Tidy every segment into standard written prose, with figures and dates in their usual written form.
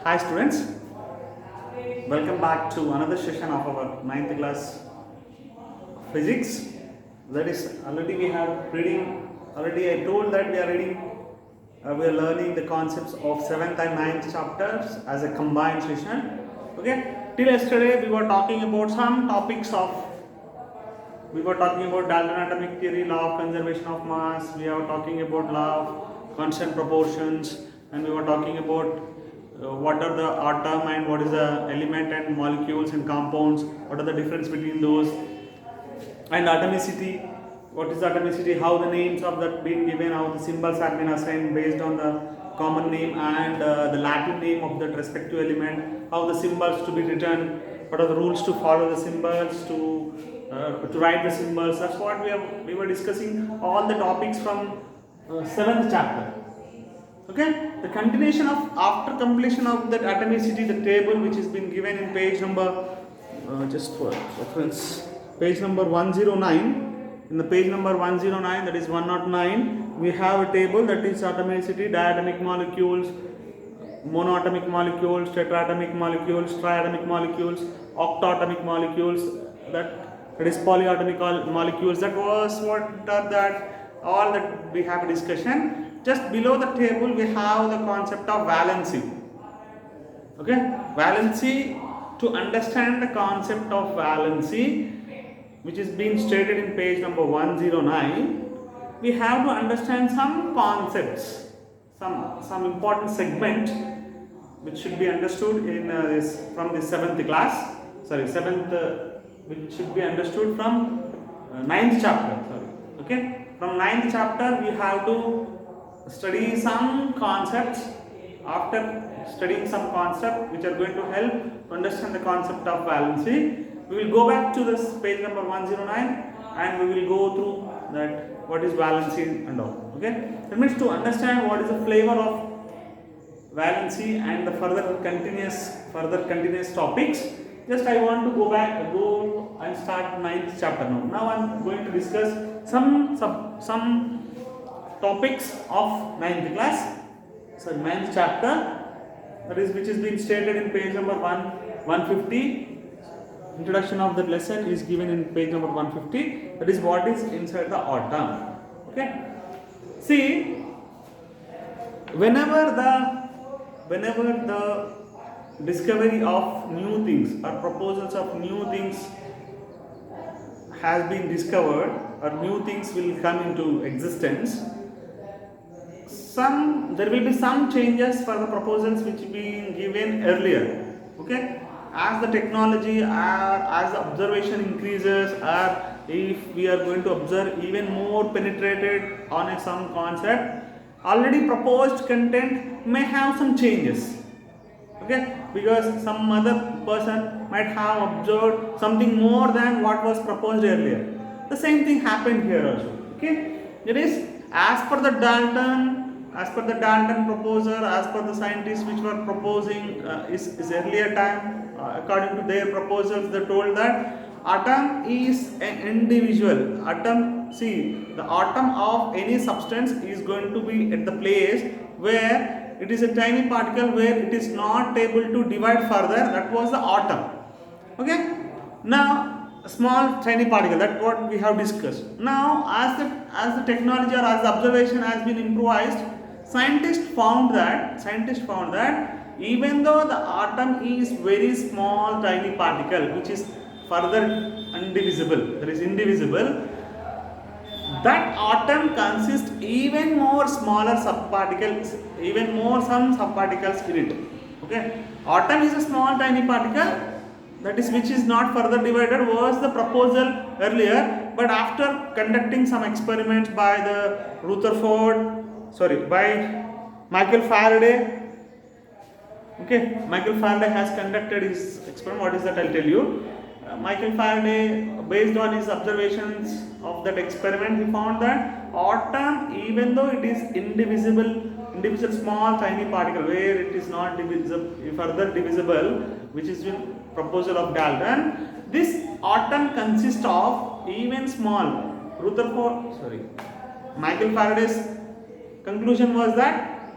Hi students, welcome back to another session of our ninth class physics. That is already we have reading, already I told that we are reading, we are learning the concepts of 7th and ninth chapters as a combined session. Okay, till yesterday we were talking about some topics of, we were talking about Dalton atomic theory, law of conservation of mass, we are talking about law of constant proportions, and we were talking about what are the atom and what is the element and molecules and compounds, what are the difference between those, and atomicity, what is atomicity, how the names of that being given, how the symbols have been assigned based on the common name and the Latin name of that respective element, how the symbols to be written, what are the rules to follow the symbols, to write the symbols. That's what we were discussing all the topics from 7th chapter. Okay, the continuation of after completion of that atomicity, the table which has been given in page number, just for reference, page number 109. In the page number 109, that is 109, we have a table that is atomicity, diatomic molecules, monoatomic molecules, tetraatomic molecules, triatomic molecules, octatomic molecules, that is polyatomic molecules. That was what are that all that we have a discussion. Just below the table we have the concept of valency. Okay, valency, to understand the concept of valency, which is being stated in page number 109, we have to understand some concepts, some important segment which should be understood in this from the 7th class, sorry 7th, which should be understood from 9th chapter, sorry. Okay, from 9th chapter we have to study some concepts. After studying some concept which are going to help to understand the concept of valency, we will go back to this page number 109 and we will go through that what is valency and all. Okay, that means to understand what is the flavor of valency and the further continuous topics, just I want to go and start 9th chapter now. Now I am going to discuss some topics of 9th class, so 9th chapter, that is which is being stated in page number 150. Introduction of the lesson is given in page number 150. That is what is inside the atom. Okay, see, whenever the discovery of new things or proposals of new things has been discovered or new things will come into existence, there will be some changes for the proposals which being given earlier. Okay, as the technology or as the observation increases, or if we are going to observe even more penetrated on some concept, already proposed content may have some changes. Okay, because some other person might have observed something more than what was proposed earlier. The same thing happened here also. Okay, it is as per the Dalton proposer, as per the scientists which were proposing is earlier time, according to their proposals, they told that atom is an individual atom. See, the atom of any substance is going to be at the place where it is a tiny particle where it is not able to divide further. That was the atom. Okay, now a small tiny particle, that what we have discussed. Now as the technology or as the observation has been improvised, scientists found that even though the atom is very small tiny particle which is further indivisible, that is indivisible, that atom consists even more smaller subparticles, even more some subparticles in it. Okay, atom is a small tiny particle, that is which is not further divided, was the proposal earlier, but after conducting some experiments by by Michael Faraday. Okay, Michael Faraday has conducted his experiment. What is that? I'll tell you. Michael Faraday, based on his observations of that experiment, he found that atom, even though it is indivisible small tiny particle where it is not further divisible, which is in proposal of Dalton, this atom consists of even small. Michael Faraday's conclusion was that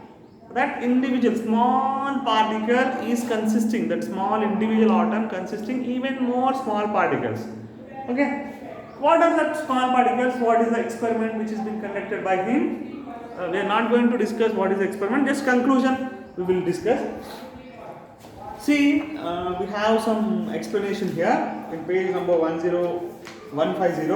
that individual small particle is consisting, that small individual atom consisting even more small particles. Okay, what are the small particles? What is the experiment which is being conducted by him? We are not going to discuss what is the experiment, just conclusion we will discuss. See, we have some explanation here in page number 10150.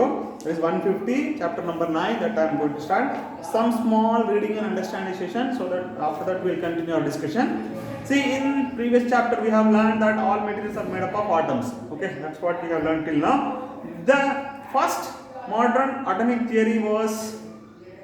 There is 150, chapter number 9, that I am going to start. Some small reading and understanding session, so that after that we will continue our discussion. See, in previous chapter we have learned that all materials are made up of atoms. Okay, that's what we have learned till now. The first modern atomic theory was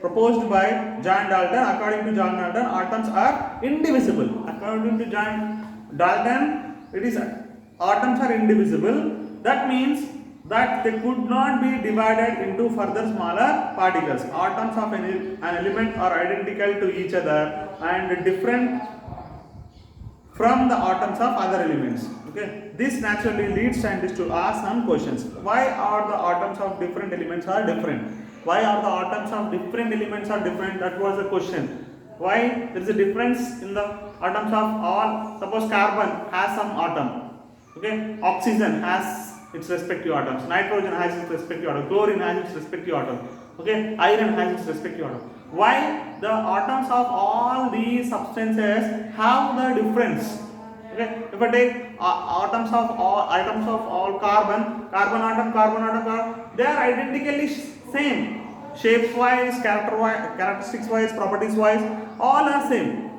proposed by John Dalton. According to John Dalton, atoms are indivisible. According to John Dalton, it is atoms are indivisible. That means that they could not be divided into further smaller particles. Atoms of an element are identical to each other and different from the atoms of other elements. Okay, this naturally leads scientists to ask some questions. Why are the atoms of different elements are different? Why are the atoms of different elements are different? That was the question. Why there is a difference in the atoms of all? Suppose carbon has some atom. Okay, oxygen has its respective atoms. Nitrogen has its respective atom. Chlorine has its respective atom. Okay, iron has its respective atom. Why the atoms of all these substances have the difference? Okay, if I take atoms of all carbon atom, they are identically same. Shape wise, characteristics wise, properties wise, all are same.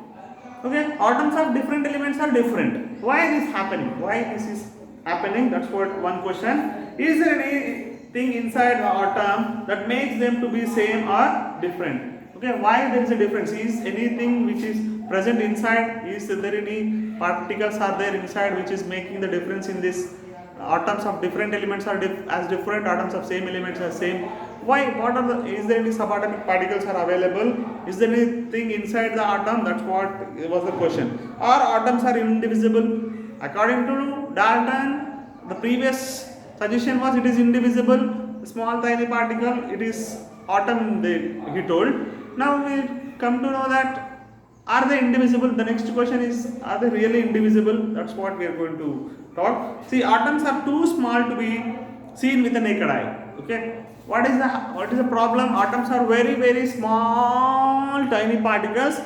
Okay, atoms of different elements are different. Why this happening? Why this is happening? That's what one question. Is there anything inside the atom that makes them to be same or different? Okay, why there is a difference? Is anything which is present inside? Is there any particles are there inside which is making the difference in this? Atoms of different elements are as different. Atoms of same elements are same. Why? What are the? Is there any subatomic particles are available? Is there anything inside the atom? That's what was the question. Or atoms are indivisible? According to Dalton, the previous suggestion was it is indivisible. Small tiny particle, it is atom. He told. Now we come to know that are they indivisible? The next question is, are they really indivisible? That's what we are going to talk. See, atoms are too small to be seen with the naked eye. Okay. What is the problem? Atoms are very small tiny particles.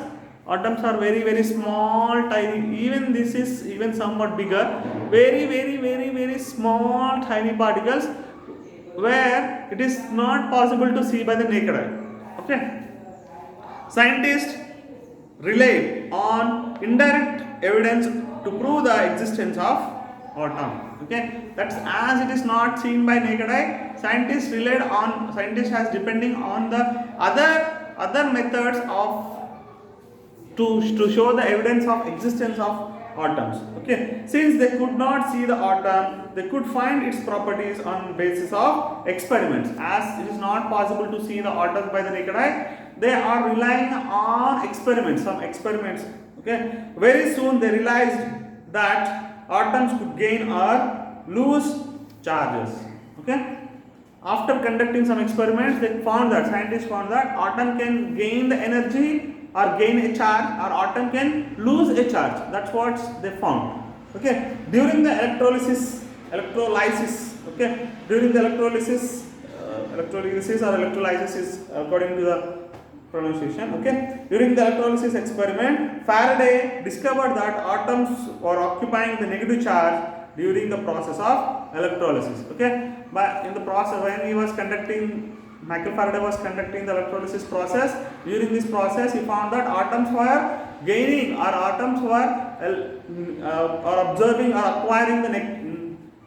Atoms are very small tiny. Even this is even somewhat bigger. Very small tiny particles where it is not possible to see by the naked eye. Okay. Scientists rely on indirect evidence to prove the existence of atom. Okay, that's as it is not seen by naked eye. Scientists has depending on the other methods of to show the evidence of existence of atoms. Okay, since they could not see the atom, they could find its properties on basis of experiments. As it is not possible to see the atoms by the naked eye, they are relying on experiments, some experiments. Okay, very soon they realized that atoms could gain or lose charges. Okay, after conducting some experiments, scientists found that atom can gain the energy or gain a charge, or atom can lose a charge. That's what they found. Okay, during the electrolysis. Okay, during the electrolysis is according to the pronunciation. Okay, during the electrolysis experiment, Faraday discovered that atoms were occupying the negative charge during the process of electrolysis. Okay, but in the process when he was conducting, Michael Faraday was conducting the electrolysis process. During this process, he found that atoms were gaining, or atoms were observing or acquiring the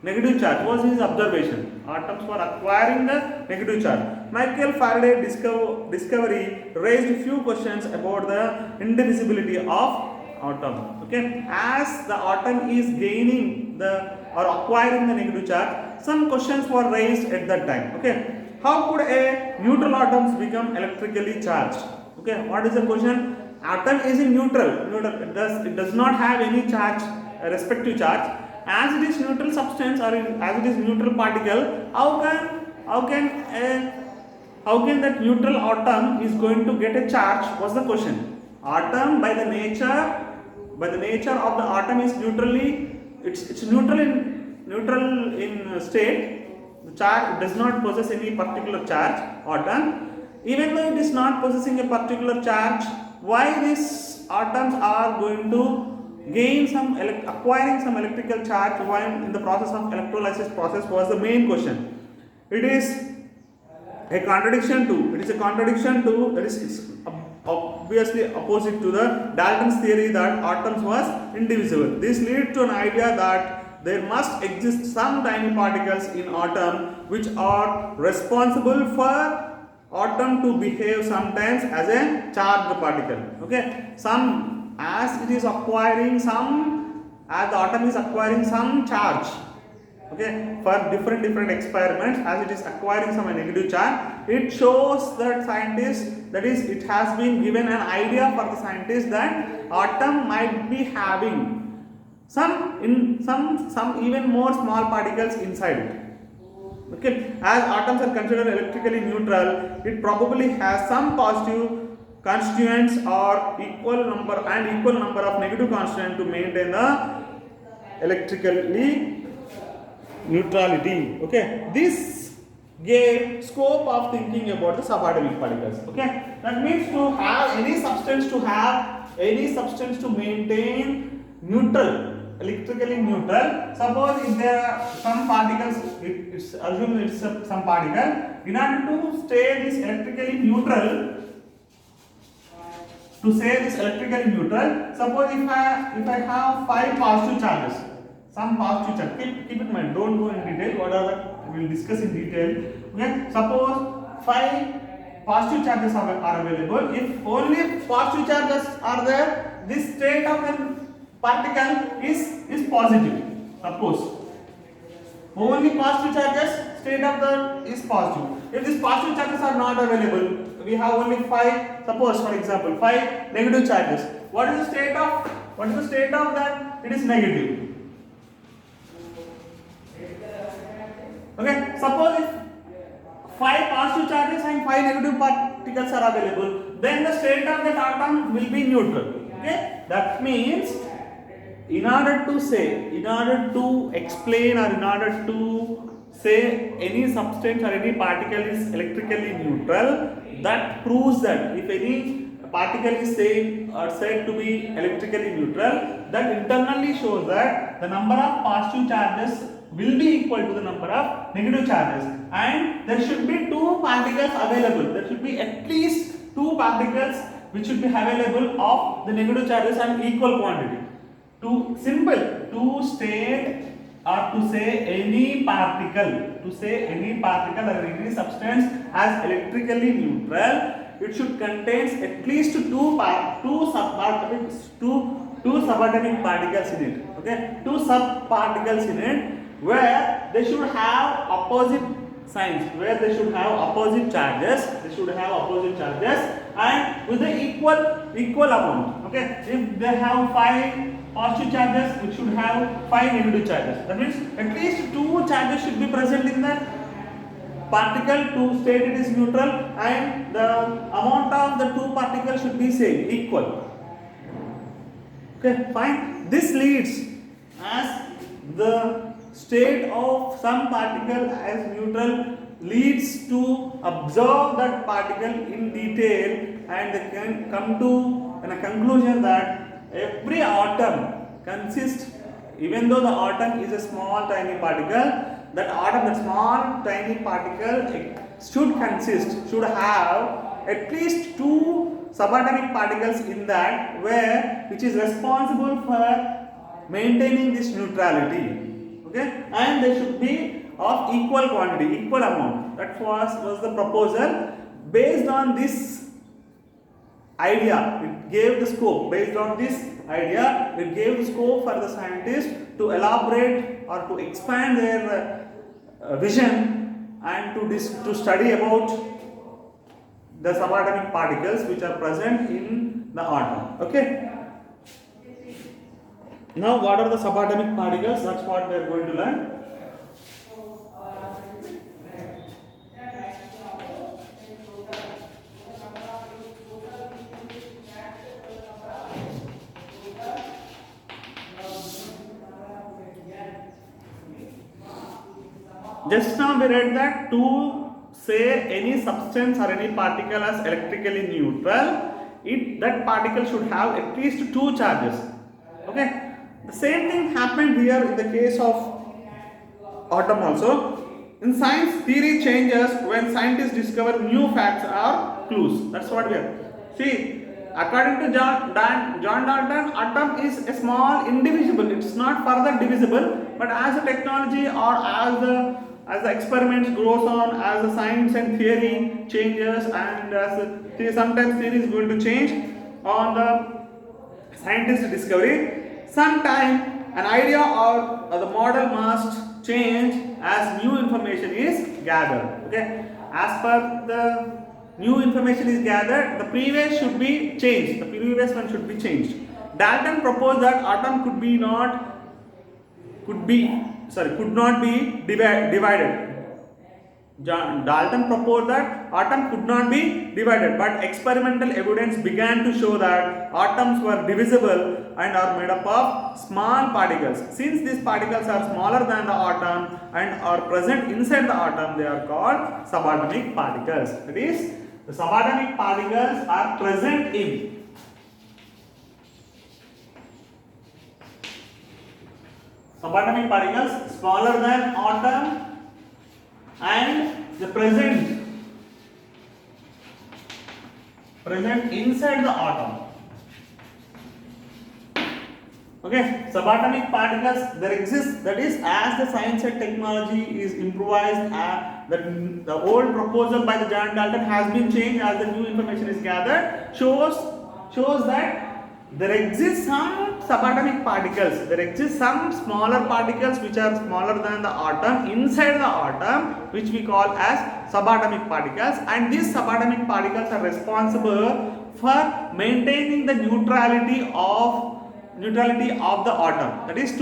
negative charge. Was his observation? Atoms were acquiring the negative charge. Michael Faraday discovery raised few questions about the indivisibility of atom. Okay, as the atom is gaining or acquiring the negative charge, some questions were raised at that time. Okay, how could a neutral atoms become electrically charged? Okay, what is the question? Atom is in neutral. It does not have any charge, respective charge. As it is neutral substance, or as it is neutral particle, how can that neutral atom is going to get a charge? Was the question. Atom by the nature of the atom is it's neutral in state. The charge does not possess any particular charge. Atom, even though it is not possessing a particular charge, why these atoms are going to gain some acquiring some electrical charge while in the process of electrolysis process was the main question. It is a contradiction to that is it's obviously opposite to the Dalton's theory that atoms was indivisible. This leads to an idea that there must exist some tiny particles in atom which are responsible for atom to behave sometimes as a charged particle. Okay, some as it is acquiring some as the atom is acquiring some charge. Okay, for different experiments, as it is acquiring some negative charge, it shows that scientists, that is, it has been given an idea for the scientists that atom might be having some even more small particles inside it. Okay, as atoms are considered electrically neutral, it probably has some positive constituents or equal number of negative constituents to maintain the electrically neutrality. Okay, this gave scope of thinking about the subatomic particles. Okay, that means to have any substance to maintain neutral, electrically neutral. Suppose if there are some particles, it's assume it's some particle. In order to stay this electrically neutral, suppose if I have 5 positive charges, some positive charge. Keep in mind, don't go in detail. What are the, we will discuss in detail. Okay, suppose 5 positive charges are available. If only positive charges are there, this state of a particle is positive. Suppose only positive charges, state of the is positive. If these positive charges are not available, we have only 5. Suppose, for example, 5 negative charges. What is the state of that? It is negative. Okay, suppose if 5 positive charges and 5 negative particles are available, then the state of that atom will be neutral. Okay, that means in order to explain or in order to say any substance or any particle is electrically neutral, that proves that if any particle is said to be electrically neutral, that internally shows that the number of positive charges will be equal to the number of negative charges, and there should be 2 particles available. There should be at least 2 particles which should be available of the negative charges and equal quantity. To state or to say any particle or any substance as electrically neutral, it should contain at least two subatomic particles in it. Okay, 2 subparticles in it, where they should have opposite signs, where they should have opposite charges. And with the equal amount. Okay, if they have 5 positive charges, it should have 5 negative charges. That means at least 2 charges should be present in that particle to state it is neutral, and the amount of the 2 particles should be same, equal. Okay, fine. This leads as the state of some particle as neutral leads to observe that particle in detail, and they can come to a conclusion that every atom consists, even though the atom is a small tiny particle, that small tiny particle should have at least 2 subatomic particles in that, which is responsible for maintaining this neutrality. Okay, and they should be of equal quantity, equal amount. That was the proposal. Based on this idea, it gave the scope. Based on this idea, it gave the scope for the scientists to elaborate or to expand their vision and to study about the subatomic particles which are present in the atom. Okay. Now, what are the subatomic particles? That's what we are going to learn. Just now we read that to say any substance or any particle as electrically neutral, that particle should have at least two charges. Okay. The same thing happened here in the case of atom also. In science, theory changes when scientists discover new facts or clues. That's what we are. See, according to John Dalton, atom is a small indivisible. It's not further divisible, but as the technology or as the experiments goes on, as the science and theory changes, and sometimes theory is going to change on the scientist discovery. Sometime an idea or the model must change as new information is gathered. Okay, as per the new information is gathered, the previous should be changed. The previous one should be changed. Dalton proposed that atom could not be divided. Dalton proposed that atom could not be divided, but experimental evidence began to show that atoms were divisible and are made up of small particles. Since these particles are smaller than the atom and are present inside the atom, they are called subatomic particles. That is, the subatomic particles are present in subatomic particles smaller than atom and the present inside the atom. Okay, subatomic particles there exist. That is, as the science and technology is improvised, the old proposal by the John Dalton has been changed as the new information is gathered. Shows that there exist some subatomic particles. There exist some smaller particles which are smaller than the atom inside the atom, which we call as subatomic particles, and these subatomic particles are responsible for maintaining the neutrality of the atom. That is,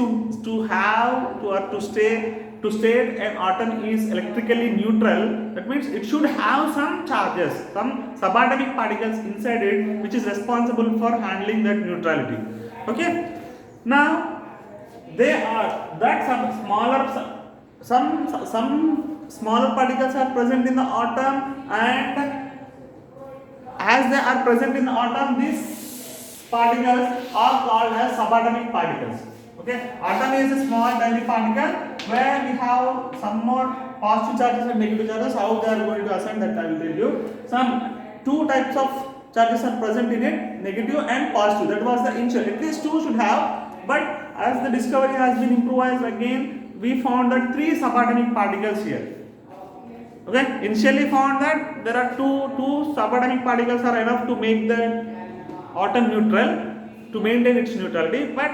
to state an atom is electrically neutral, that means it should have some charges, some subatomic particles inside it, which is responsible for handling that neutrality. Okay, now they are that some smaller particles are present in the atom, and as they are present in the atom, these particles are called as subatomic particles. Okay, atom is a small tiny particle where we have some more positive charges and negative charges. How they are going to assign, that I will tell you. Some two types of charges are present in it, negative and positive. That was the initial. At least two should have, but as the discovery has been improvised again, we found that three subatomic particles here. Okay, initially found that there are two subatomic particles are enough to make the atom neutral, to maintain its neutrality, but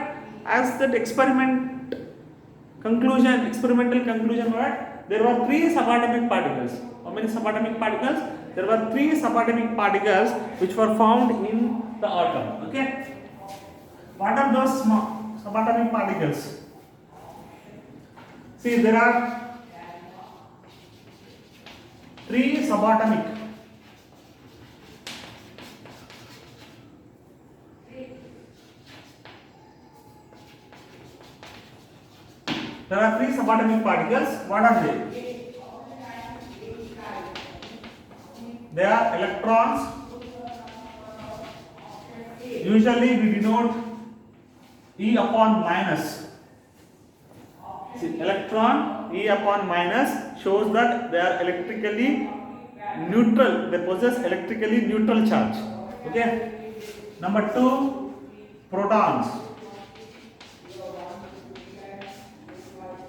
as that experimental conclusion was, there were three subatomic particles. How many subatomic particles? There were three subatomic particles which were found in the atom. Okay, what are those subatomic particles? See, there are three subatomic. There are three subatomic particles. What are they? They are electrons. Usually we denote E upon minus. See, electron E upon minus shows that they are electrically neutral. They possess electrically neutral charge. Okay. Number two, protons.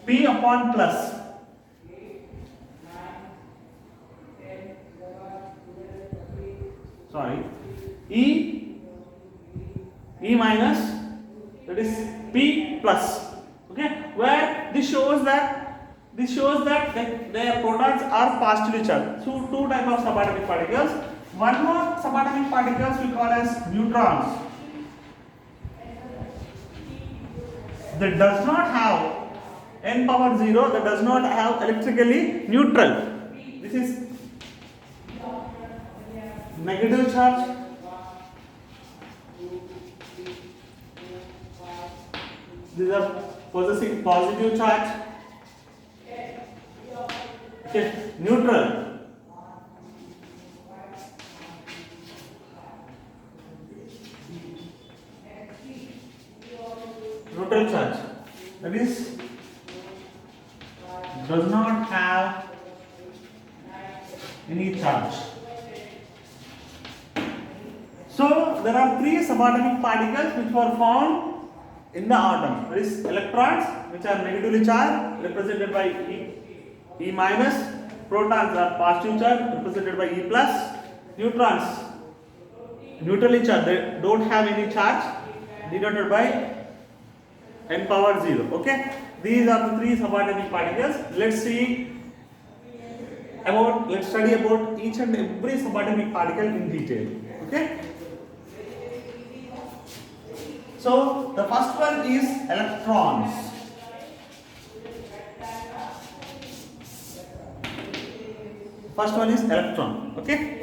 P upon plus. Sorry, E minus, that is P plus. Okay, where this shows that their protons are positively charged. So two types of subatomic particles. One more subatomic particles we call as neutrons. That does not have n power 0, that does not have electrically neutral. This is negative charge. These are possessing positive charge. Okay, neutral. Neutral charge. That is does not have any charge. So there are three subatomic particles which were found in the atom. That is electrons, which are negatively charged, represented by E minus. Protons are positive charged, represented by E plus. Neutrons, neutrally charged, they don't have any charge, denoted by n power 0. Okay, these are the three subatomic particles. Let's study about each and every subatomic particle in detail. Okay. So the first one is electrons. First one is electron. Okay.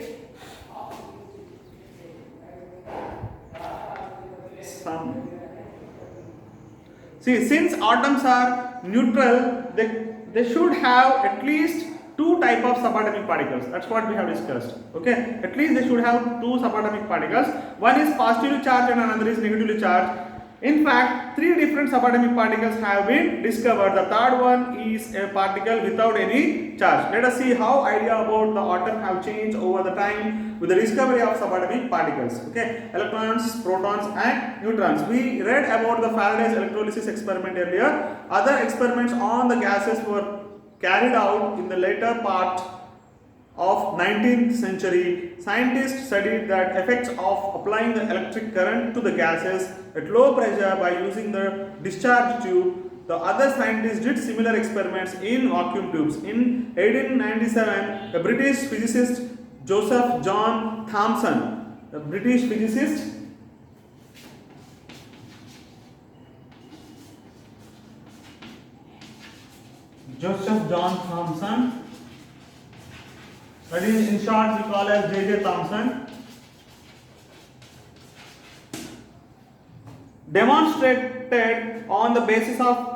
See, since atoms are neutral, they should have at least two type of subatomic particles. That's what we have discussed. Okay, at least they should have two subatomic particles. One is positively charged and another is negatively charged. In fact, three different subatomic particles have been discovered. The third one is a particle without any charge. Let us see how idea about the atom have changed over the time with the discovery of subatomic particles. Okay, electrons, protons and neutrons. We read about the Faraday's electrolysis experiment earlier. Other experiments on the gases were carried out in the later part of 19th century. Scientists studied the effects of applying the electric current to the gases at low pressure by using the discharge tube. The other scientists did similar experiments in vacuum tubes. In 1897, the British physicist Joseph John Thomson, the British physicist Joseph John Thomson, that is in short we call as J.J. Thomson, demonstrated on the basis of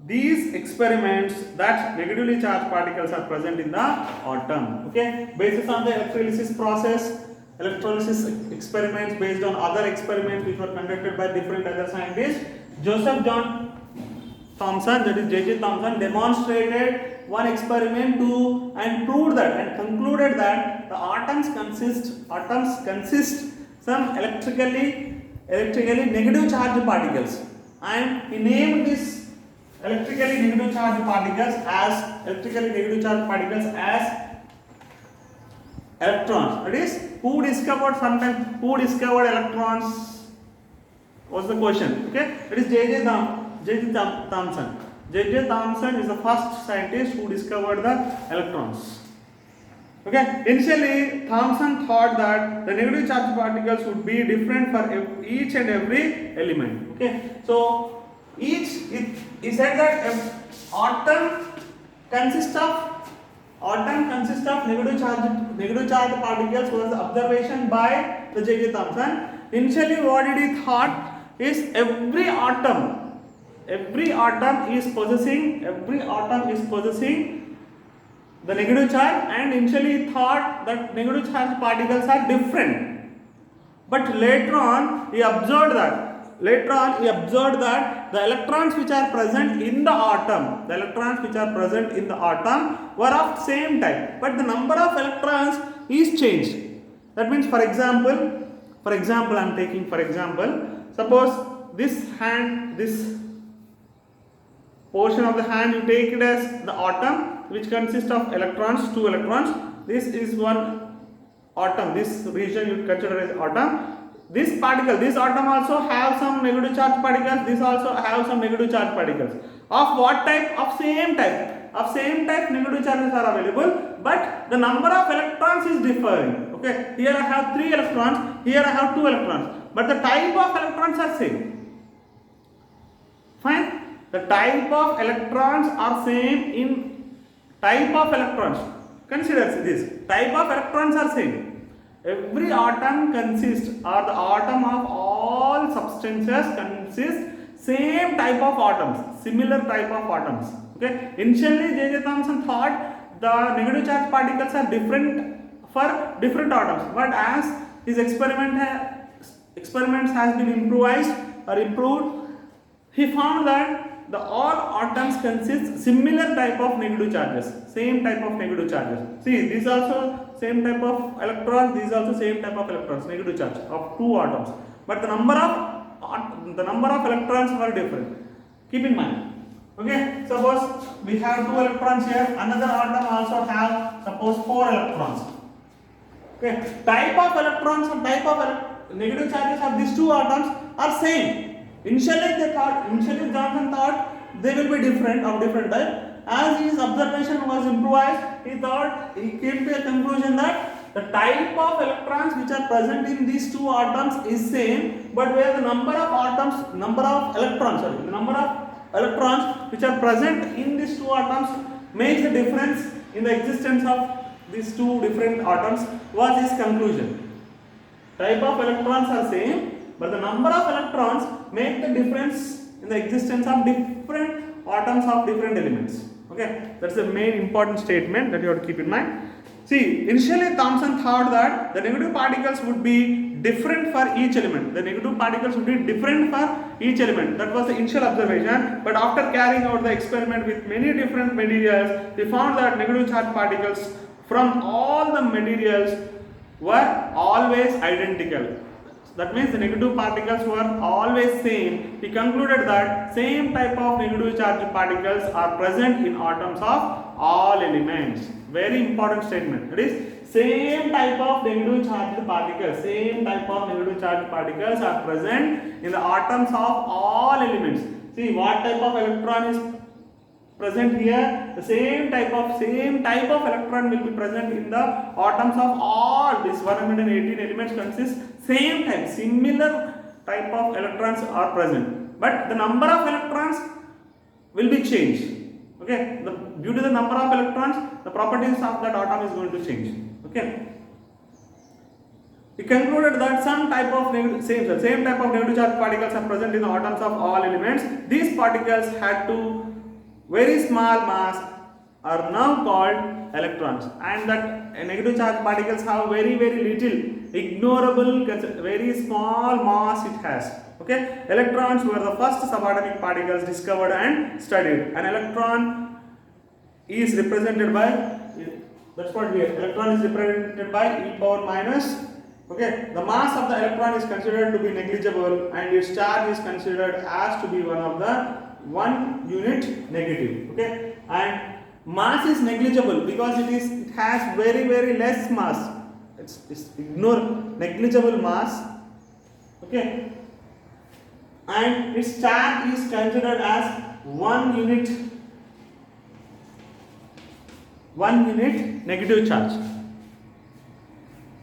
these experiments that negatively charged particles are present in the atom. Okay, based on the electrolysis process, electrolysis experiments based on other experiments which were conducted by different other scientists, Joseph John Thomson, that is J.J. Thomson, demonstrated one experiment to and proved that and concluded that the atoms consist some electrically negative charged particles, and he named this electrically negative charged particles as electrons. That is, who discovered electrons was the question. Okay, it is J.J. Thomson. J.J. Thomson is the first scientist who discovered the electrons. Okay, initially Thomson thought that the negative charged particles would be different for each and every element. Okay, so he said that atom consists of negative charged particles was the observation by the J.J. Thomson. Initially, what did he thought is every atom is possessing the negative charge, and initially he thought that negative charge particles are different. But later on he observed that the electrons which are present in the atom were of same type, but the number of electrons is changed. That means, for example, I am taking suppose this portion of the hand, you take it as the atom which consists of two electrons. This is one atom, this region you consider as atom. This atom also have some negative charge particles, this also have some negative charge particles. Of what type? Of same type negative charges are available, but the number of electrons is differing. Okay, here I have 3 electrons, here I have 2 electrons, but the type of electrons are same. Fine. The type of electrons are same in type of electrons. Consider this. Type of electrons are same. Every atom consists, or the atom of all substances consists same type of atoms, similar type of atoms. Okay. Initially, J.J. Thomson thought the negative charge particles are different for different atoms, but as his experiments has been improvised or improved, he found that the all atoms consist similar type of negative charges, same type of negative charges. See, these also same type of electrons, these also same type of electrons, negative charge of two atoms, but the number of electrons were different. Keep in mind. Okay, suppose we have 2 electrons here, another atom also have suppose 4 electrons. Okay, type of electrons and type of negative charges of these two atoms are same. Initially Johnson thought they will be different, of different type. As his observation was improvised, he came to a conclusion that the type of electrons which are present in these two atoms is same, but where the number of electrons which are present in these two atoms makes the difference in the existence of these two different atoms was his conclusion. Type of electrons are same, but the number of electrons make the difference in the existence of different atoms of different elements. Okay, that's the main important statement that you have to keep in mind. See, initially Thomson thought that the negative particles would be different for each element. The negative particles would be different for each element. That was the initial observation. But after carrying out the experiment with many different materials, he found that negative charge particles from all the materials were always identical. That means the negative particles were always same. He concluded that same type of negative charge particles are present in atoms of all elements. Very important statement. That is, same type of negative charge particles, are present in the atoms of all elements. See, what type of electron is present here? The same type of electron will be present in the atoms of all these 118 elements consist same type, similar type of electrons are present, but the number of electrons will be changed. Okay, due to the number of electrons, the properties of that atom is going to change. Okay, he concluded that some type of same type of negative charge particles are present in the atoms of all elements. These particles had to very small mass are now called electrons, and that negative charge particles have very little, ignorable, very small mass it has. Okay, electrons were the first subatomic particles discovered and studied. An electron is represented by, that's what here, electron is represented by e power minus. Okay, the mass of the electron is considered to be negligible and its charge is considered as to be one of the 1 unit negative. Okay, and mass is negligible because it has very less mass. It's negligible mass. Okay, and its charge is considered as 1 unit negative charge.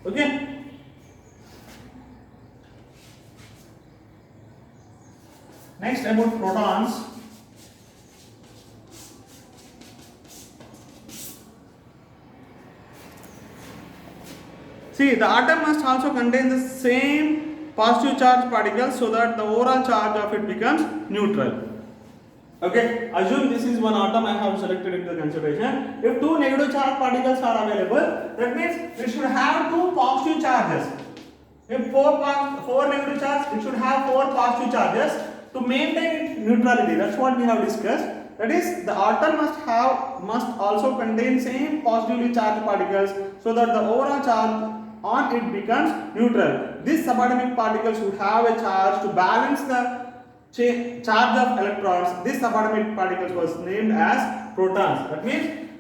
Okay, next about protons. See, the atom must also contain the same positive charge particles so that the overall charge of it becomes neutral. Okay, assume this is one atom I have selected into consideration. If 2 negative charge particles are available, that means it should have 2 positive charges. If 4 negative charges, it should have 4 positive charges to maintain its neutrality. That's what we have discussed. That is, the atom must also contain same positively charged particles so that the overall charge on it becomes neutral. These subatomic particles should have a charge to balance the charge of electrons. These subatomic particles was named as protons. That means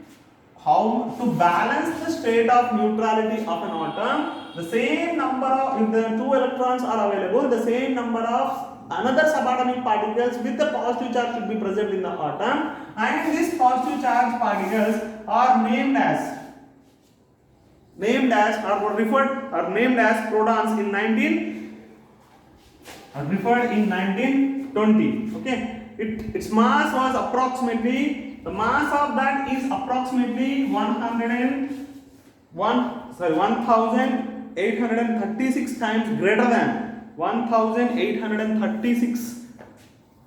how to balance the state of neutrality of an atom. The same number of, if the 2 electrons are available, the same number of another subatomic particles with the positive charge should be present in the atom, and these positive charge particles are named as protons in 1920. Okay, its mass was approximately, the mass of that is approximately 1836 times greater than 1836,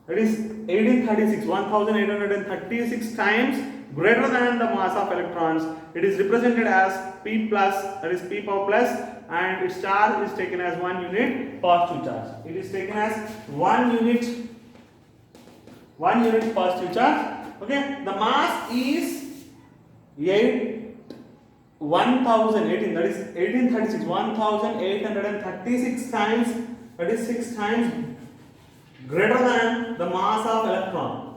that is 1836 times greater than the mass of electrons, it is represented as P plus, that is P power plus, and its charge is taken as 1 unit positive charge. It is taken as 1 unit positive charge. Okay, the mass is 1018, that is 1836, 1836 times, that is 6 times greater than the mass of electron.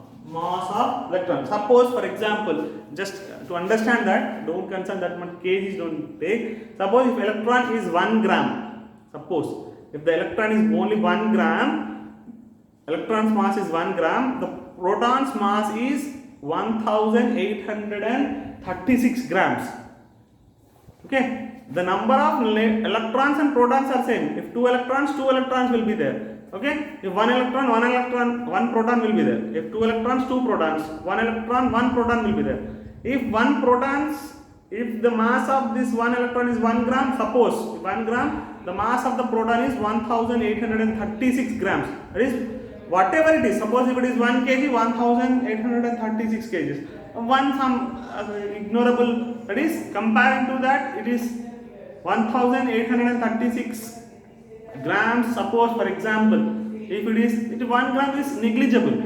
Suppose, for example, just to understand that, don't concern that much kgs, don't take. Suppose if electron is 1 gram, suppose if the electron is only 1 gram, electron's mass is 1 gram, the proton's mass is 1836 grams. Okay, the number of electrons and protons are same. If 2 electrons will be there. Okay, if 1 electron, 1 proton will be there. If 2 electrons, 2 protons, 1 electron, 1 proton will be there. If the mass of this 1 electron is 1 gram, suppose 1 gram, the mass of the proton is 1836 grams. That is, whatever it is, suppose if it is 1 kg, 1836 kgs. Some ignorable, that is, comparing to that, it is 1836 grams. Suppose, for example, if 1 gram is negligible,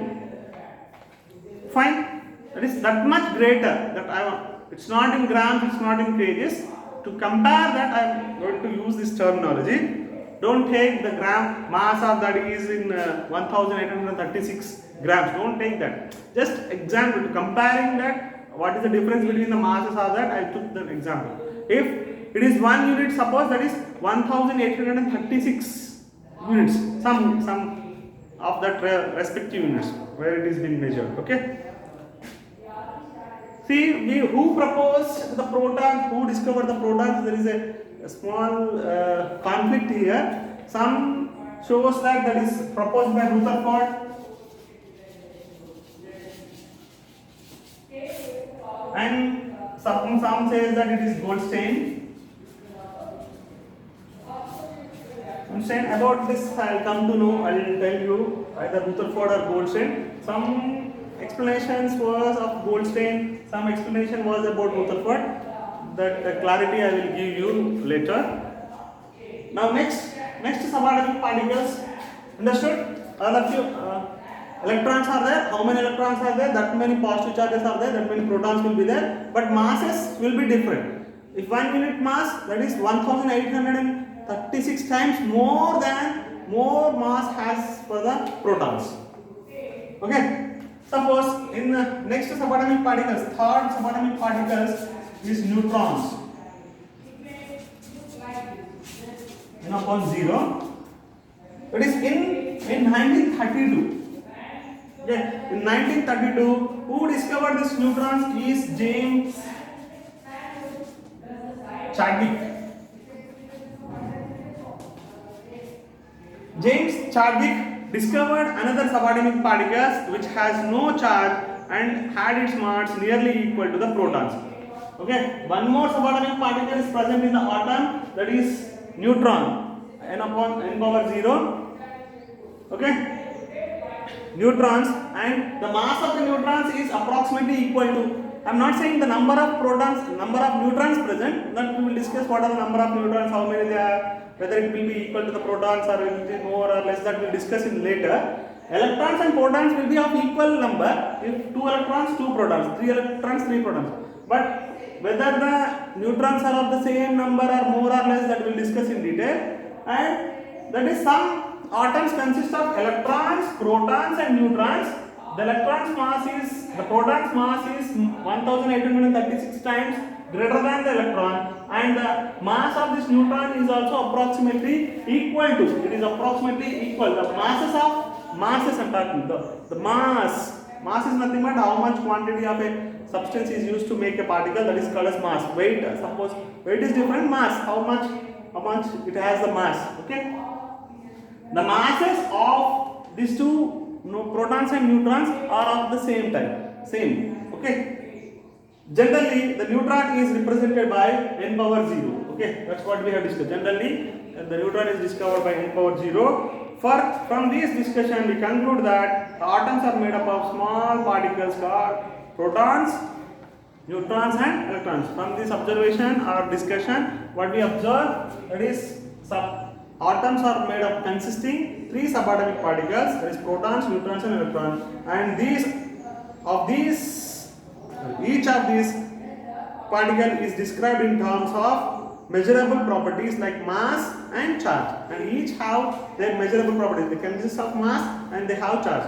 fine, that is that much greater, that I want, it's not in grams, it's not in kgs. To compare that, I am going to use this terminology. Don't take the gram mass of that is in 1836 grams, don't take that. Just example, to comparing that, what is the difference between the masses of that, I took the example. If it is 1 unit, suppose that is 1836 units, some of that respective units where it is being measured. Okay, see, who proposed the protons, who discovered the protons? There is a small conflict here. Some shows that is proposed by Rutherford, and some says that it is Goldstein. About this I'll come to know, I'll tell you either Rutherford or Goldstein. Some explanations was of Goldstein, some explanation was about Rutherford. That clarity I will give you later. Now next subatomic particles, understood? All of you, electrons are there. How many electrons are there? That many positive charges are there. That many protons will be there. But masses will be different. If 1 unit mass, that is 1836 times more mass has for the protons. Okay. Suppose in the next subatomic particles, third subatomic particles is neutrons. N upon 0. It is in 1932. Okay. In 1932, who discovered this neutrons is James Chadwick. James Chadwick discovered another subatomic particle which has no charge and had its mass nearly equal to the protons. Okay, one more subatomic particle is present in the atom, that is neutron. N upon n power 0. Okay, neutrons, and the mass of the neutrons is approximately equal to, I am not saying the number of protons, number of neutrons present, that we will discuss what are the number of neutrons, how many they are, whether it will be equal to the protons or it will be more or less, that we will discuss in later. Electrons and protons will be of equal number. If 2 electrons, 2 protons, 3 electrons, 3 protons. But whether the neutrons are of the same number or more or less, that we will discuss in detail. And that is, some atoms consist of electrons, protons and neutrons. The electron's mass is, the proton's mass is 1836 times greater than the electron, and the mass of this neutron is also approximately equal to, it is approximately equal, the masses I'm talking, the mass is nothing but how much quantity of a substance is used to make a particle, that is called as mass. Weight, suppose weight is different, mass, how much it has the mass. Okay, the masses of these two protons and neutrons are of the same type, same. Okay, generally the neutron is represented by n power 0. Okay, that's what we have discussed. Generally the neutron is discovered by n power 0. From this discussion we conclude that the atoms are made up of small particles called protons neutrons and electrons. From this observation or discussion, what we observe, that is atoms are made up consisting three subatomic particles, that is protons, neutrons and electrons, and each of these particle is described in terms of measurable properties like mass and charge, and each have their measurable properties. They consist of mass and they have charge.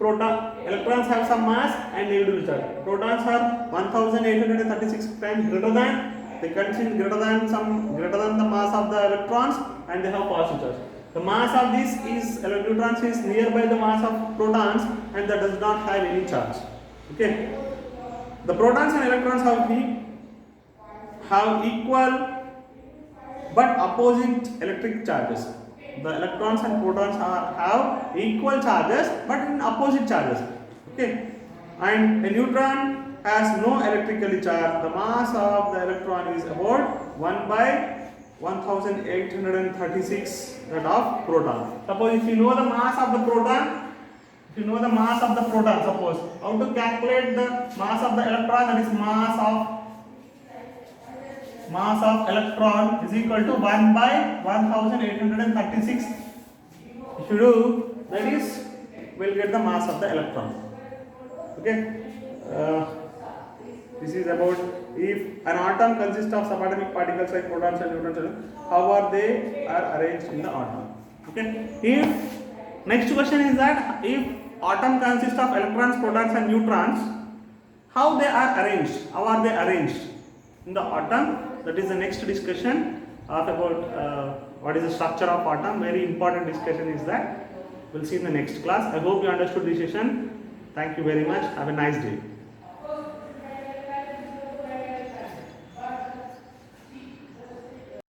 Electrons have some mass and negligible charge. Protons are 1836 times greater than, they contain greater than the mass of the electrons, and they have positive charge. The mass of these neutrons is nearby the mass of protons, and that does not have any charge. Okay. The protons and electrons have equal but opposite electric charges. The electrons and protons have equal charges but in opposite charges. Okay. And a neutron has no electrically charge. The mass of the electron is about 1 by 1836 that of proton. Suppose if you know the mass of the proton, suppose how to calculate the mass of the electron, that is mass of electron is equal to 1 by 1836. If you do, that is, we'll get the mass of the electron. Okay. This is about if an atom consists of subatomic particles like protons and neutrons, how are they arranged in the atom. Okay. If next question is that if atom consists of electrons, protons and neutrons, how they are arranged? How are they arranged in the atom? That is the next discussion about what is the structure of atom. Very important discussion is that. We'll see in the next class. I hope you understood this session. Thank you very much. Have a nice day.